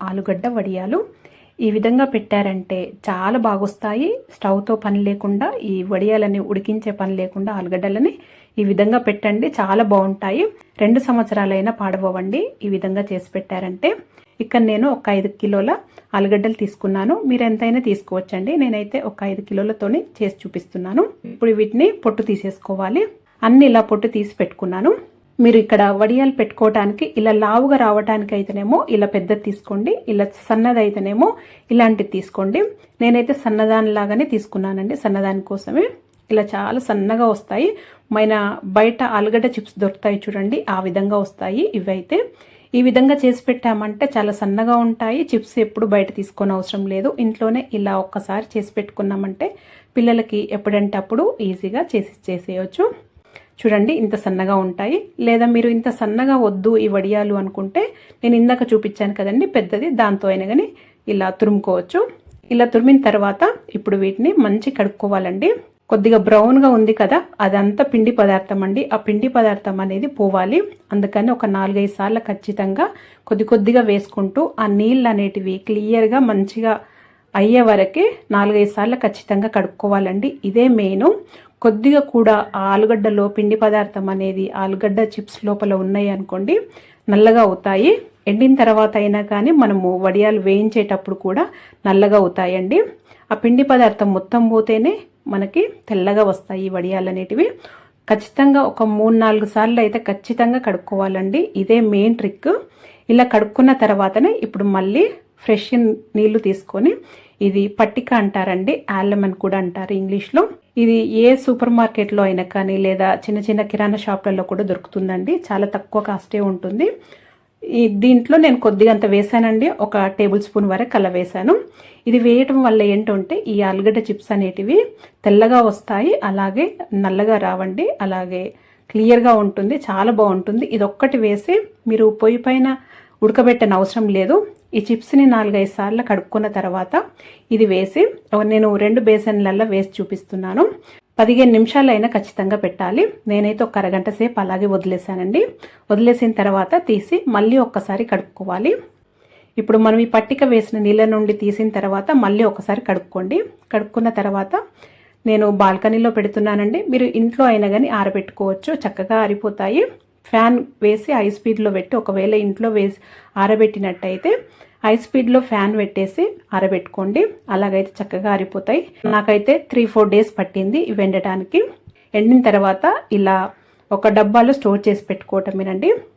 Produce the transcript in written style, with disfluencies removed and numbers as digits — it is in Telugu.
ఆలుగడ్డ వడియాలు. ఈ విధంగా పెట్టారంటే చాలా బాగొస్తాయి. స్టవ్తో పని లేకుండా, ఈ వడియాలని ఉడికించే పని లేకుండా ఆలుగడ్డలని ఈ విధంగా పెట్టండి, చాలా బాగుంటాయి. 2 సంవత్సరాలైనా పాడవండి ఈ విధంగా చేసి పెట్టారంటే. ఇక్కడ నేను ఒక 5 కిలోల ఆలుగడ్డలు తీసుకున్నాను. మీరు ఎంతైనా తీసుకోవచ్చండి. నేనైతే ఒక 5 కిలోలతోని చేసి చూపిస్తున్నాను. ఇప్పుడు వీటిని పొట్టు తీసేసుకోవాలి. అన్ని ఇలా పొట్టు తీసి పెట్టుకున్నాను. మీరు ఇక్కడ వడియాలు పెట్టుకోవడానికి ఇలా లావుగా రావడానికి అయితేనేమో ఇలా పెద్దది తీసుకోండి, ఇలా సన్నది అయితేనేమో ఇలాంటిది తీసుకోండి. నేనైతే సన్నదానిలాగానే తీసుకున్నానండి, సన్నదాని కోసమే. ఇలా చాలా సన్నగా వస్తాయి. బయట ఆలుగడ్డ చిప్స్ దొరుకుతాయి చూడండి, ఆ విధంగా వస్తాయి ఇవైతే. ఈ విధంగా చేసి పెట్టామంటే చాలా సన్నగా ఉంటాయి. చిప్స్ ఎప్పుడు బయట తీసుకొని అవసరం లేదు. ఇంట్లోనే ఇలా ఒక్కసారి చేసి పెట్టుకున్నామంటే పిల్లలకి ఎప్పుడంటే అప్పుడు ఈజీగా చేసేయచ్చు. చూడండి ఇంత సన్నగా ఉంటాయి. లేదా మీరు ఇంత సన్నగా వద్దు ఈ వడియాలు అనుకుంటే నేను ఇందాక చూపించాను కదండి పెద్దది, దాంతో అయినా కానీ ఇలా తురుముకోవచ్చు. ఇలా తురిమిన తర్వాత ఇప్పుడు వీటిని మంచి కడుక్కోవాలండి. కొద్దిగా బ్రౌన్గా ఉంది కదా, అదంతా పిండి పదార్థం అండి. ఆ పిండి పదార్థం అనేది పోవాలి. అందుకని ఒక 4-5 సార్లు ఖచ్చితంగా కొద్దిగా వేసుకుంటూ ఆ నీళ్ళు అనేటివి క్లియర్గా మంచిగా అయ్యే వరకు 4-5 సార్లు ఖచ్చితంగా కడుక్కోవాలండి. ఇదే మెయిన్. కొద్దిగా కూడా ఆ ఆలుగడ్డలో పిండి పదార్థం అనేది ఆలుగడ్డ చిప్స్ లోపల ఉన్నాయి అనుకోండి, నల్లగా అవుతాయి. ఎండిన తర్వాత అయినా కానీ మనము వడియాలు వేయించేటప్పుడు కూడా నల్లగా అవుతాయండి. ఆ పిండి పదార్థం మొత్తం పోతేనే మనకి తెల్లగా వస్తాయి ఈ వడియాలు అనేటివి. ఖచ్చితంగా ఒక 3-4 సార్లు అయితే ఖచ్చితంగా కడుక్కోవాలండి. ఇదే మెయిన్ ట్రిక్. ఇలా కడుక్కున్న తర్వాతనే ఇప్పుడు మళ్ళీ ఫ్రెష్ నీళ్లు తీసుకొని, ఇది పట్టిక అంటారండి, ఆల్లం అని కూడా అంటారు ఇంగ్లీష్లో. ఇది ఏ సూపర్ మార్కెట్లో అయినా కానీ లేదా చిన్న చిన్న కిరాణా షాప్లలో కూడా దొరుకుతుందండి. చాలా తక్కువ కాస్టే ఉంటుంది. దీంట్లో నేను కొద్దిగా అంత వేసానండి, ఒక టేబుల్ స్పూన్ వరకు అలా వేసాను. ఇది వేయటం వల్ల ఏంటంటే ఈ ఆలుగడ్డ చిప్స్ అనేటివి తెల్లగా వస్తాయి, అలాగే నల్లగా రావండి, అలాగే క్లియర్గా ఉంటుంది, చాలా బాగుంటుంది. ఇది ఒక్కటి వేసి మీరు పొయ్యి పైన ఉడకబెట్టని అవసరం లేదు. ఈ చిప్స్ని 4-5 సార్లు కడుక్కున్న తర్వాత ఇది వేసి నేను 2 బేసన్లలో వేసి చూపిస్తున్నాను. 15 నిమిషాలైనా ఖచ్చితంగా పెట్టాలి. నేనైతే ఒక అరగంట సేపు అలాగే వదిలేసానండి. వదిలేసిన తర్వాత తీసి మళ్ళీ ఒక్కసారి కడుక్కోవాలి. ఇప్పుడు మనం ఈ పట్టిక వేసిన నీళ్ళ నుండి తీసిన తర్వాత మళ్ళీ ఒకసారి కడుక్కోండి. కడుక్కున్న తర్వాత నేను బాల్కనీలో పెడుతున్నానండి. మీరు ఇంట్లో అయినా కానీ ఆరబెట్టుకోవచ్చు, చక్కగా ఆరిపోతాయి. ఫ్యాన్ వేసి హై స్పీడ్లో పెట్టి, ఒకవేళ ఇంట్లో వేసి ఆరబెట్టినట్టయితే హై స్పీడ్లో ఫ్యాన్ పెట్టేసి ఆరబెట్టుకోండి. అలాగైతే చక్కగా ఆరిపోతాయి. నాకైతే 3-4 డేస్ పట్టింది ఇవి ఎండటానికి. ఎండిన తర్వాత ఇలా ఒక డబ్బాలో స్టోర్ చేసి పెట్టుకోవటమేనండి.